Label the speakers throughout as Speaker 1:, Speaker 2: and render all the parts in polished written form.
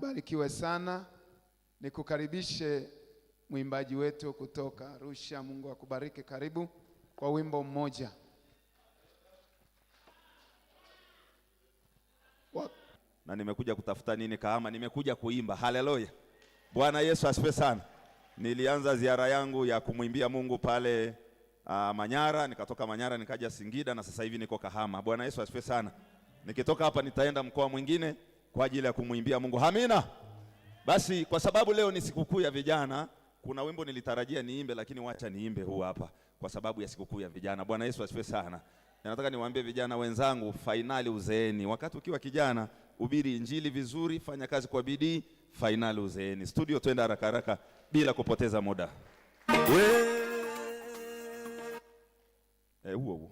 Speaker 1: Ubarikiwe sana. Nikukaribishe mwimbaji wetu kutoka Arusha. Mungu akubariki. Karibu kwa wimbo mmoja.
Speaker 2: Na nimekuja kutafuta nini Kahama? Nimekuja kuimba. Haleluya. Bwana Yesu asifiwe sana. Nilianza ziara yangu ya kumwimbia Mungu pale Manyara, nikatoka Manyara nikaja Singida na sasa hivi niko Kahama. Bwana Yesu asifiwe sana. Nikitoka hapa nitaenda mkoa mwingine kwa ajili ya kumwimbia Mungu. Amina. Basi kwa sababu leo ni sikukuu ya vijana, kuna wimbo nilitarajia niimbe lakini wacha niimbe huu hapa kwa sababu ya sikukuu ya vijana. Bwana Yesu asifiwe sana. Nataka niwaambie vijana wenzangu, fainali uzeeni. Wakati ukiwa kijana, hubiri injili vizuri, fanya kazi kwa bidii, fainali uzeeni. Studio, twende haraka haraka bila kupoteza muda. Huo.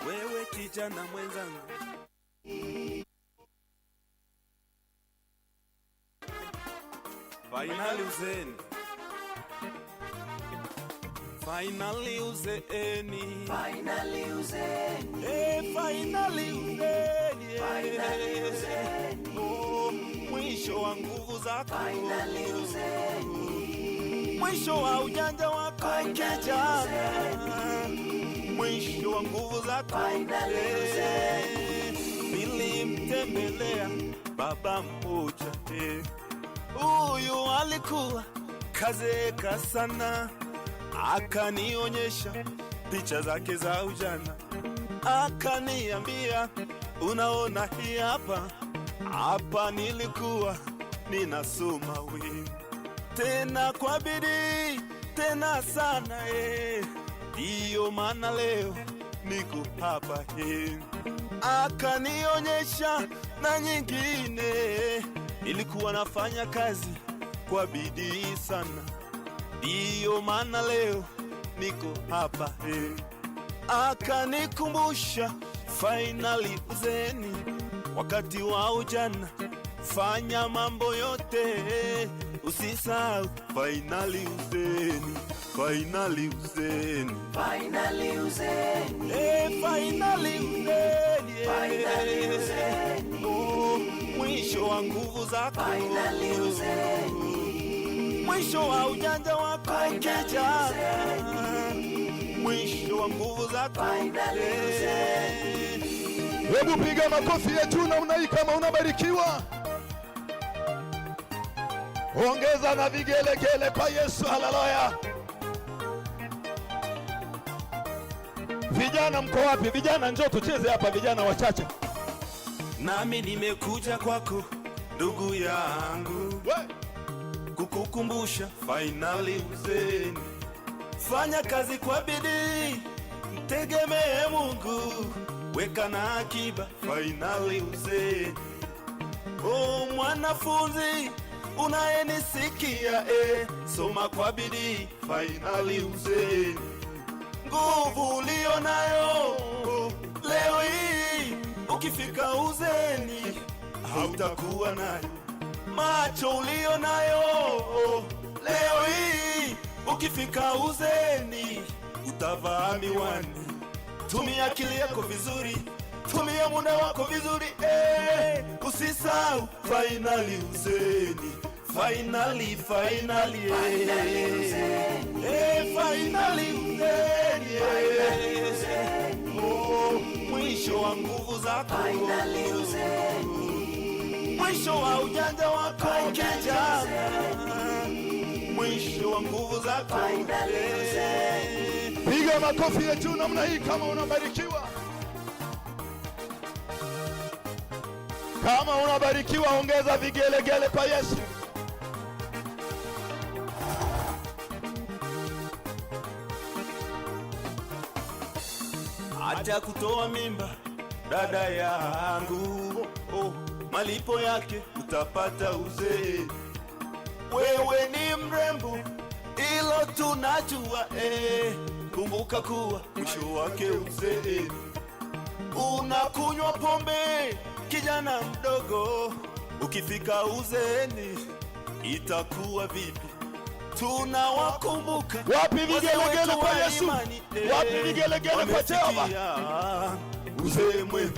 Speaker 3: Wewe kijana mwenzangu, fainali uzeeni. Finally uzeeni,
Speaker 4: finally uzeeni,
Speaker 3: finally uzeeni,
Speaker 4: finally uzeeni,
Speaker 3: oh, mwisho wa nguvu zako,
Speaker 4: finally uzeeni,
Speaker 3: mwisho wa ujanja wako kijana, mwisho wa nguvu zako,
Speaker 4: finally uzeeni.
Speaker 3: Nilimtembelea baba mmoja, huyu alikuwa kazeeka sana, akanionyesha picha zake za ujana, akaniambia unaona hii hapa nilikuwa ninasoma wimbo tena kwa bidii tena sana, ndiyo maana leo niko hapa. Akanionyesha na nyingine, nilikuwa nafanya kazi kwa bidii sana, ndiyo maana leo niko hapa. Akanikumbusha finally uzeeni, wakati wa ujana fanya mambo yote, usisahau finally uzeeni, finally uzeeni,
Speaker 4: Finally uzeeni,
Speaker 3: finally uzeeni,
Speaker 4: finally uzeeni,
Speaker 3: oh, mwisho wa nguvu zako,
Speaker 4: finally uzeeni,
Speaker 3: mwisho wa ujanja wako kijana, mwisho wa nguvu zako,
Speaker 4: finally uzeeni.
Speaker 1: Hebu piga makofi yetu na unai kama unabarikiwa. Ongeza na vigelegele kwa Yesu. Haleluya. Vijana mko wapi? Vijana njoo tucheze hapa, vijana wachache.
Speaker 3: Nami nimekuja kwako ndugu yangu, kukukumbusha finally uzeeni. Fanya kazi kwa bidii, mtegemee Mungu, weka na akiba, finally uzeeni. Oh mwanafunzi unayenisikia, soma kwa bidii, finally uzeeni. Nguvu ulio nayo leo hii, ukifika uzeeni hautakuwa nayo. Macho ulio nayo leo hii, ukifika uzeeni utavaa miwani. Tumia akili yako vizuri, tumia muda wako vizuri, usisahau finally uzeeni, finally
Speaker 4: Finally uzeeni,
Speaker 3: finally uzeeni, oh, mwisho wa nguvu zako,
Speaker 4: finally uzeeni,
Speaker 3: mwisho wa ujanja wako kijana, mwisho wa nguvu zako,
Speaker 4: finally uzeeni.
Speaker 1: Piga makofi yetu namna hii kama unabarikiwa. Kama unabarikiwa ongeza vigelegele kwa Yesu.
Speaker 3: Acha kutoa mimba dada yangu, malipo yake utapata uzee. Wewe ni mrembo, ilo tunajua, kumbuka kuwa mwisho wake uzee. Unakunywa pombe kijana mdogo, ukifika uzeeni itakuwa vipi? Tunawakumbuka
Speaker 1: wapi vigelegele kwa Yesu? Wapi vigelegele kwa Jehova?
Speaker 3: uzee mwema.